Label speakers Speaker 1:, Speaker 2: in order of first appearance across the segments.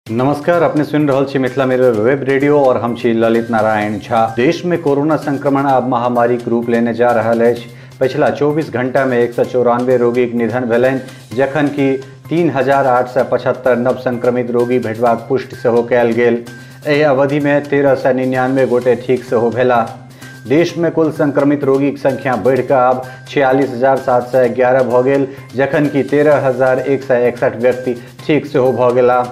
Speaker 1: नमस्कार, अपने सुन रहल छी मिथिला मिरर वेब रेडियो और हम छी ललित नारायण झा। देश में कोरोना संक्रमण आब महामारी के रूप लेने जा रहल अछि। पिछला 24 घंटा में 194 रोगी के निधन भेलनि, जखन कि 3875 नव संक्रमित रोगी भेटबाक पुष्टि सेहो कयल गेल। एहि अवधि में 1399 गोटे ठीक सेहो भेला। देश में कुल संक्रमित रोगी की संख्या बढ़ कर आब 46,711 भ गेल, जखन कि 13,161 व्यक्ति ठीक सेहो भ गेला।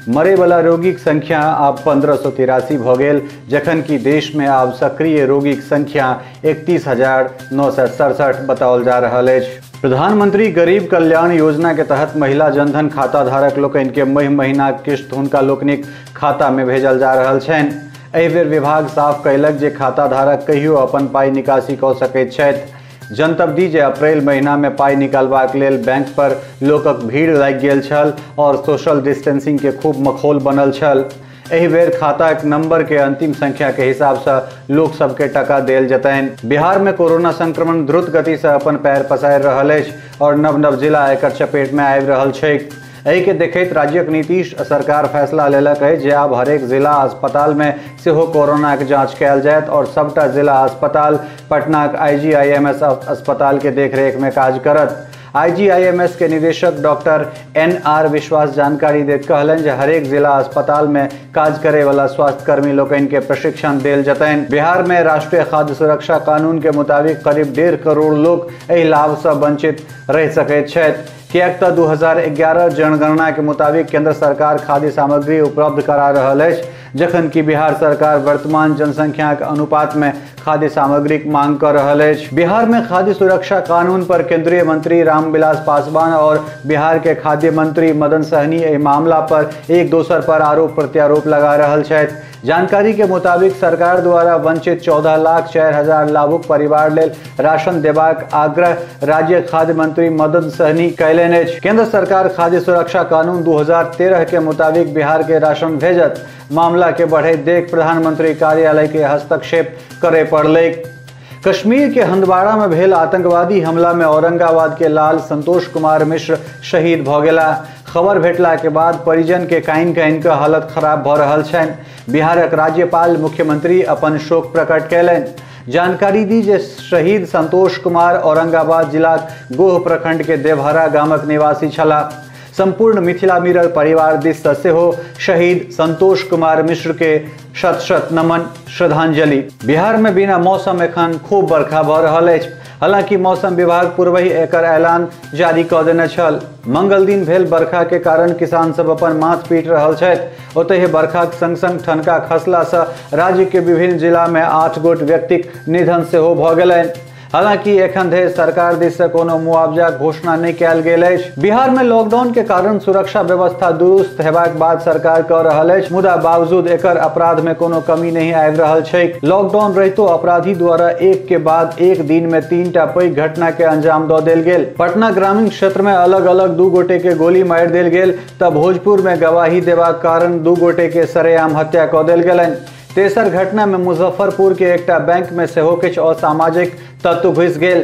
Speaker 1: मरे वाला रोगी की संख्या आब 1583 भ गेल, जखन कि देश में आब सक्रिय रोगी की संख्या 31,967 बताओल जा रहल अछि। प्रधानमंत्री गरीब कल्याण योजना के तहत महिला जनधन खाता धारक लोकनि के महीना किस्त हुनका लोकनिक खाता में भेजल जा रहल छनि। एहि बेर विभाग साफ कयलक जे खाता धारक कहियो अपन पाई निकासी कऽ सकैत छथि। जनतब दी जे अप्रैल महीना में पाई निकालबाक लेल बैंक पर लोकक भीड़ लागि गेल छल और सोशल डिस्टेंसिंग के खूब मखौल बनल छल। एहि बेर खाता के नंबर के अंतिम संख्या के हिसाब से लोक सबके टका देल जतनि। बिहार में कोरोना संक्रमण द्रुत गति से अपन पैर पसारि रहल अछि और नव नव जिला एकर चपेट में आबि रहल छैक। एहि के देखैत राज्यक नीतीश सरकार फैसला लेलक है जे आब हरेक जिला अस्पताल में सेहो कोरोना के जांच कयल जायत और सबटा जिला अस्पताल पटना के IGIMS अस्पताल के देखरेख में काज करत। IGIMS के निदेशक डॉक्टर NR विश्वास जानकारी दैत कहलनि जे हरेक जिला अस्पताल में काज करे वाला स्वास्थ्य कर्मी लोकनि के प्रशिक्षण देल जतनि। बिहार में राष्ट्रीय खाद्य सुरक्षा कानून के मुताबिक करीब 1.5 करोड़ लोग एहि लाभ से वंचित रहि सकैत छथि। किएक तऽ 2011 जनगणना के मुताबिक केंद्र सरकार खाद्य सामग्री उपलब्ध करा रहल अछि, जखन कि बिहार सरकार वर्तमान जनसंख्या के अनुपात में खाद्य सामग्री की मांग कर रहल अछि। बिहार में खाद्य सुरक्षा कानून पर केंद्रीय मंत्री रामविलास पासवान और बिहार के खाद्य मंत्री मदन सहनी एहि मामला पर एक दोसर पर आरोप प्रत्यारोप लगा रहल छथि। जानकारी के मुताबिक सरकार द्वारा वंचित 14,04,000 लाभुक परिवार लेल राशन देबाक आग्रह राज्य खाद्य मंत्री मदन सहनी कयलनि अछि। केंद्र सरकार खाद्य सुरक्षा कानून 2013 के मुताबिक बिहार के राशन भेजत। मामला के बढ़ैत देख प्रधानमंत्री कार्यालय के हस्तक्षेप करे पड़लै। कश्मीर के हंदवाड़ा में भेल आतंकवादी हमला में औरंगाबाद के लाल संतोष कुमार मिश्र शहीद भ गेला। खबर भेटला के बाद परिजन के काइन के हालत खराब भ रहल छनि। बिहारक राज्यपाल मुख्यमंत्री अपन शोक प्रकट कयलनि। जानकारी दी जे शहीद संतोष कुमार औरंगाबाद जिला गोह प्रखंड के देवहरा गामक निवासी छलाह। संपूर्ण मिथिला मिरर परिवार दिस से सेहो शहीद संतोष कुमार मिश्र के शत शत नमन श्रद्धांजलि। बिहार में बिना मौसम एखन खूब बरखा भ रहल अछि। हालांकि मौसम विभाग पूर्वहि एकर ऐलान जारी कऽ देने छल। मंगल दिन भेल बरखा के कारण किसान सब अपन माथ पीट रहल छथि। ओतहि बरखा के संग संग ठनका खसला से राज्य के विभिन्न जिला में 8 गोट व्यक्तिक निधन सेहो भऽ गेलनि। हालांकि एखन धरि सरकार दिस से कोनो मुआवजा घोषणा नहीं कयल गेल अछि। बिहार में लॉकडाउन के कारण सुरक्षा व्यवस्था दुरुस्त हेबाक बाद सरकार कऽ रहल अछि, मुदा बावजूद एकर अपराध में कोनो कमी नहीं आबि रहल छैक। लॉकडाउन रहितो अपराधी द्वारा एक के बाद एक दिन में 3टा पैघ घटना के अंजाम दऽ देल गेल। पटना ग्रामीण क्षेत्र में अलग अलग 2 गोटे के गोली मारि देल गेल तऽ भोजपुर में गवाही देबाक कारण 2 गोटे के सरेआम हत्या कऽ देल गेलनि। तेसर घटना में मुजफ्फरपुर के एकटा बैंक में सेहो किछु असामाजिक तत्व घुसि गेल।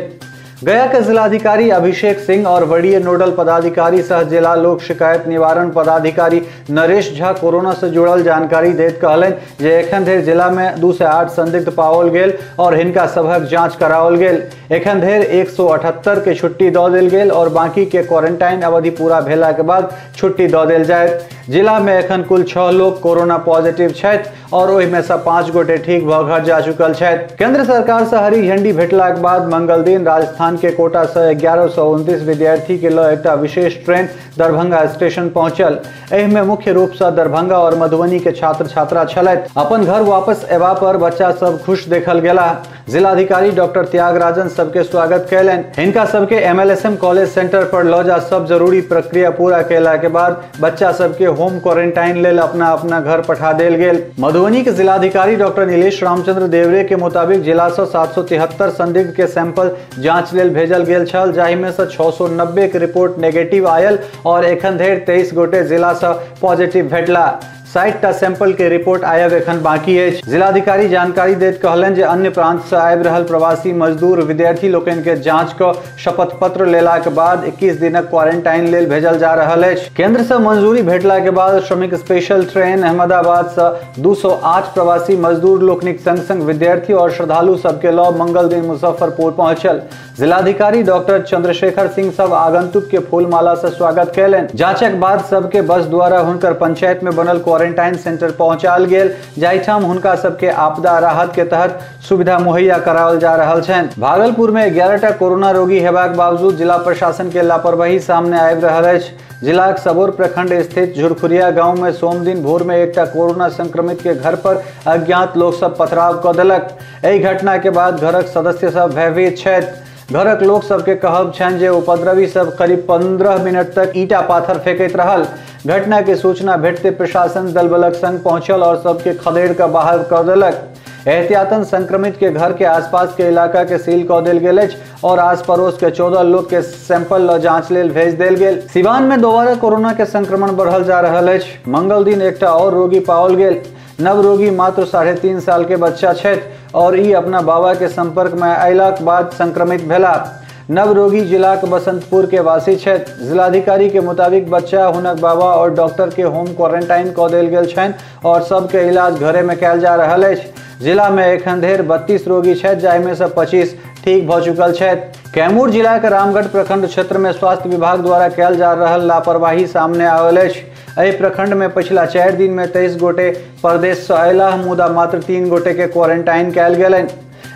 Speaker 1: गया के जिलाधिकारी अभिषेक सिंह और वरीय नोडल पदाधिकारी सह जिला लोक शिकायत निवारण पदाधिकारी नरेश झा कोरोना से जुड़ल जानकारी दैत कहलनि जे एखन धरि जिला में 2 से 8 संदिग्ध पाओल गेल और हिनका सभक जांच कराओल गेल। एखन धरि 178 के छुट्टी दऽ देल गेल और बाकी के क्वारंटाइन अवधि पूरा भेला के बाद छुट्टी दऽ देल जायत। जिला में एखन कुल 6 लोग कोरोना पॉजिटिव छथि और ओहि में से 5 गोटे ठीक भऽ घर जा चुकल छथि। केंद्र सरकार से हरी झंडी भेटला के बाद मंगल दिन राजस्थान के कोटा से 1129 विद्यार्थी के लऽ एकटा विशेष ट्रेन दरभंगा स्टेशन पहुंचल। एहि में मुख्य रूप से दरभंगा और मधुबनी के छात्र छात्रा छलथि। अपन घर वापस एबा पर बच्चा सब खुश देखल गेला। जिलाधिकारी डॉक्टर त्यागराजन सबके स्वागत कयलनि। हिनका सबके MLSM कॉलेज सेंटर पर लऽ जा सब जरूरी प्रक्रिया पूरा कैला के बाद बच्चा सबके होम क्वारंटाइन लेल अपना अपना घर पठा देल गेल। मधुबनी के जिलाधिकारी डॉक्टर नीलेश रामचंद्र देवरे के मुताबिक जिला से 773 संदिग्ध के सैंपल जांच लेल भेजल गेल छल, जाहि में से 690 के रिपोर्ट नेगेटिव आयल और एखन धरि 23 गोटे जिला से पॉजिटिव भेटला। 60टा सैंपल के रिपोर्ट आयब एखन बाकी है। जिलाधिकारी जानकारी दैत कहलन जे अन्य प्रांत से आबि रहल प्रवासी मजदूर विद्यार्थी लोकनि के जांच क शपथ पत्र लेला के बाद 21 दिनक क्वारंटाइन लेल भेजल जा रहल है। केंद्र से मंजूरी भेटला के बाद श्रमिक स्पेशल ट्रेन अहमदाबाद से 208 प्रवासी मजदूर लोकनिक संग संग विद्यार्थी और श्रद्धालु सबके लऽ मंगल दिन मुजफ्फरपुर पहुंचल। जिलाधिकारी डॉक्टर चंद्रशेखर सिंह सब आगंतुक के फूलमाला से स्वागत कैलन। जांचक बाद सबके बस द्वारा हुनकर पंचायत में बनल क्वारंटाइन सेंटर पहुंचाल गेल, जाहिठाम हुनका सबके आपदा राहत के तहत सुविधा मुहैया कराओल जा रहल छन। भागलपुर में 11टा कोरोना रोगी हेबाक बावजूद जिला प्रशासन के लापरवाही सामने आबि रहल अछि। जिलाक सबौर प्रखंड स्थित झुरखुरिया गांव में सोम दिन भोर में एकटा कोरोना संक्रमित के घर पर अज्ञात लोक सब पथराव क देलक। एहि घटना के बाद घरक सदस्य सब भयभीत छथि। घरक लोक सबके कहब छनि जे उपद्रवी सब करीब 15 मिनट तक ईटा पाथर फेंकैत रहल। घटना के सूचना भेटते प्रशासन दल बलक संग पहुंचल और सबके खदेड़ कर बाहर कर देलक। एहतियातन संक्रमित के घर के आसपास के इलाका के सील क देल गेल अछि और आस पड़ोस के 14 लोग के सैंपल ल जांच लेल भेज देल गेल। सिवान में दोबारा कोरोना के संक्रमण बढ़ल जा रहल अछि। मंगल दिन एकटा और रोगी पाओल गेल। नव रोगी मात्र 3.5 साल के बच्चा छथि और ई अपना बाबा के संपर्क में अयलाक बाद संक्रमित भेला। नव रोगी जिलाक बसंतपुर के वासी छथि। जिलाधिकारी के मुताबिक बच्चा, हुनक बाबा और डॉक्टर के होम क्वारंटाइन क देल गेल छनि और सबके इलाज घरे में कैल जा रहल अछि। जिला में एखन धरि 32 रोगी छथि, जाहिमे से 25 ठीक भ चुकल छथि। कैमूर जिला के रामगढ़ प्रखंड क्षेत्र में स्वास्थ्य विभाग द्वारा कैल जा रहल लापरवाही सामने आयल अछि। एहि प्रखंड में पिछला 4 दिन में 23 गोटे प्रदेश से अयलाह, मुदा मात्र 3 गोटे के क्वारंटाइन कैल गेलनि।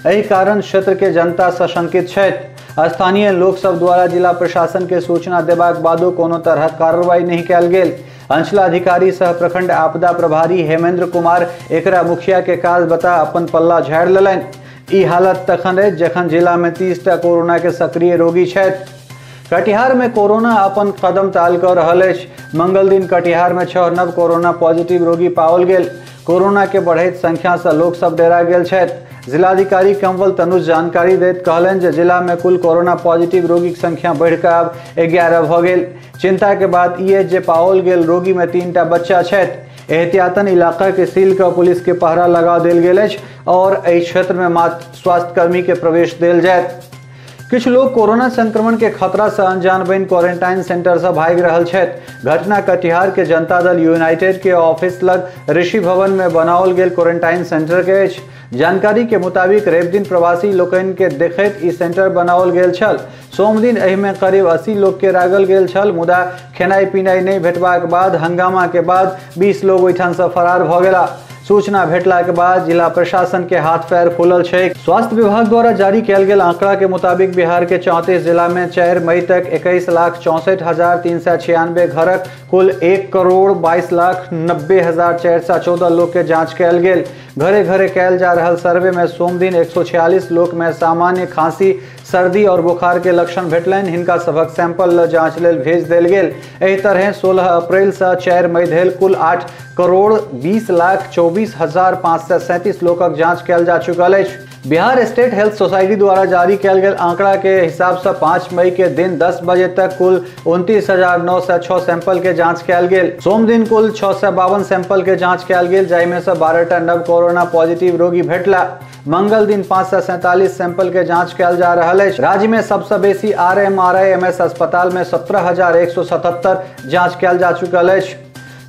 Speaker 1: एहि कारण क्षेत्र के जनता सशंकित छथि। स्थानीय लोक सब द्वारा जिला प्रशासन के सूचना देबाक बादो कोनो तरह कार्रवाई नहीं कैल गेल। अंचलाधिकारी सह प्रखंड आपदा प्रभारी हेमेंद्र कुमार एकरा मुखिया के काज बता अपन पल्ला झाड़ि लेलनि। ई हालत तखन अछि जखन जिला में 30टा कोरोना के सक्रिय रोगी छथि। कटिहार में कोरोना अपन कदम ताल कर रहल अछि। मंगल दिन कटिहार में 6 नव कोरोना पॉजिटिव रोगी पाओल गेल। कोरोना के बढ़ैत संख्या से लोक सब डेरा गेल छथि। जिलाधिकारी कंवल तनुज जानकारी दैत कहलनि जे जिला में कुल कोरोना पॉजिटिव रोगी के संख्या बढ़िकऽ आब 11 भ गेल। चिंता के बात ई अछि जे पाओल गेल रोगी में 3टा बच्चा छथि। एहतियातन इलाका के सील कर पुलिस के पहरा लगा देल गेल अछि और एहि क्षेत्र में मात्र स्वास्थ्य कर्मी के प्रवेश देल जायत। किछु लोग कोरोना संक्रमण के खतरा से अनजान बनि क्वारंटाइन सेंटर से भागि रहल छथि। घटना कटिहार के जनता दल यूनाइटेड के ऑफिस लग ऋषि भवन में बनाओल गेल क्वारंटाइन सेंटर के अछि। जानकारी के मुताबिक रवि दिन प्रवासी लोकनि के देखैत ई सेंटर बनाओल गेल छल। सोम दिन एहि में करीब 80 लोग के राखल गेल छल, मुदा खेनाई पिनाई नहीं भेटबाक बाद हंगामा के बाद 20 लोग ओहिठाम से फरार भ गेला। सूचना भेटला के बाद जिला प्रशासन के हाथ पैर फूलल छै। स्वास्थ्य विभाग द्वारा जारी कैल गेल आंकड़ा के मुताबिक बिहार के 34 जिला में 4 मई तक 21,64,396 घरक कुल 1,22,90,414 लोग के जांच कैल गेल। घरे घरे कैल जा रहल सर्वे में सोम दिन 146 लोग में सामान्य खांसी, सर्दी और बुखार के लक्षण भेटलनि। हिनका सबक सैंपल ल जांच लेल भेज देल गेल। एहि तरह 16 अप्रैल से 4 मई धरि कुल 8,20,24,537 लोकक जांच कैल जा चुकल अछि। बिहार स्टेट हेल्थ सोसाइटी द्वारा जारी कैल गेल आंकड़ा के हिसाब से 5 मई के दिन 10 बजे तक कुल 29,906 सैंपल के जांच कैल गेल। सोम दिन कुल 652 सैंपल के जांच कैल गेल, जाहिमे से 12टा नव कोरोना पॉजिटिव रोगी भेटला। मंगल दिन 547 सैंपल के जांच कैल जा रहल अछि। राज्य में सबसे बेसी RMRIMS अस्पताल में 17,177 जांच कैल जा चुकल अछि।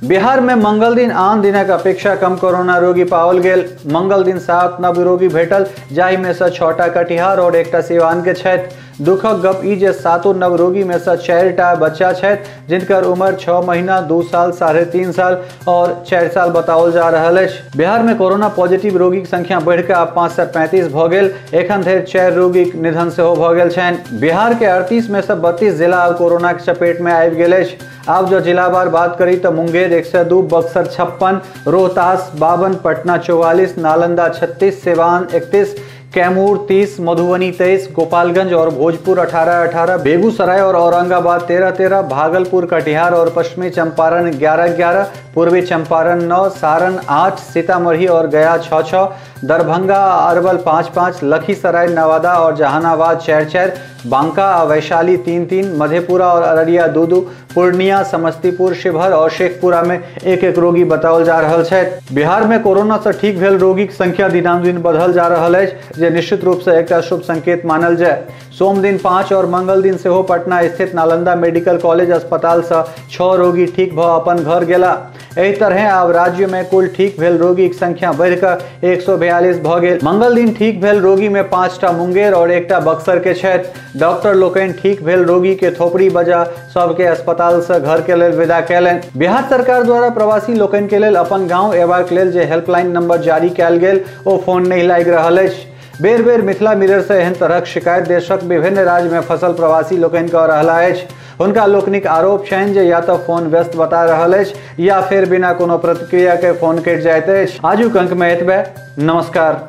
Speaker 1: बिहार में मंगल दिन आन दिनक अपेक्षा कम कोरोना रोगी पाओल गेल। मंगल दिन 7 नव रोगी भेटल, जाहि में से 6टा कटिहार और 1टा सिवान के छथि। दुखक गप ई जे 7 नव रोगी में से 4टा बच्चा छथि, जिनकर उम्र 6 महीना, 2 साल, 3.5 साल और 4 साल बताओल जा रहल अछि। बिहार में कोरोना पॉजिटिव रोगी के संख्या बढ़िकऽ आब 535 भ गेल। एखन धरि 4 रोगी निधन सेहो भ गेल छनि। बिहार के 38 में से 32 जिला आब कोरोना के चपेट में आबि गेल अछि। अब जो जिलावार बात करी तो मुंगेर 102, बक्सर 56, रोहतास 52, पटना 44, नालंदा 36, सिवान 31, कैमूर 30, मधुबनी 23, गोपालगंज और भोजपुर 18-18, बेगूसराय और औरंगाबाद 13-13, भागलपुर, कटिहार और पश्चिमी चंपारण 11-11, पूर्वी चंपारण 9, सारण 8, सीतामढ़ी और गया 6-6, दरभंगा, अरवल 5-5, लखीसराय, नवादा और जहानाबाद 4-4, बांका आ वैशाली 3-3, मधेपुरा और अररिया 2-2, पूर्णिया, समस्तीपुर, शिवहर और शेखपुरा में 1-1 रोगी बताओल जा रहल छै। बिहार में कोरोना से ठीक भेल रोगीक संख्या दिनानुदिन बढ़ल जा रहल अछि, जे निश्चित रूप से एकटा शुभ संकेत मानल जाय। सोम दिन 5 और मंगल दिन सेहो पटना स्थित नालंदा मेडिकल कॉलेज अस्पताल से 6 रोगी ठीक भ अपन घर गेला। एहि तरह आब राज्य में कुल ठीक भेल रोगी की संख्या बढ़कर 142 भ गेल। मंगल दिन ठीक भेल रोगी में 5टा मुंगेर और 1टा बक्सर के छथि। डॉक्टर लोकनि ठीक भेल रोगी के थोपड़ी बजा सबके अस्पताल से घर के लेल विदा कैलनि। बिहार सरकार द्वारा प्रवासी लोकनि के लेल अपन गांव एबाक लेल जे हेल्पलाइन नंबर जारी कैल गेल ओ फोन नहीं लागि रहल अछि। बेर बेर मिथिला मिरर से एहन तरहक शिकायत देशक विभिन्न राज्य में फंसल प्रवासी लोकनि कऽ रहला अछि। हुनका लोकनिक आरोप छनि जे या तऽ फोन व्यस्त बता रहल अछि या फिर बिना कोनो प्रतिक्रिया के फोन कटि जाइत अछि। आजुक अंक में एतबे। नमस्कार।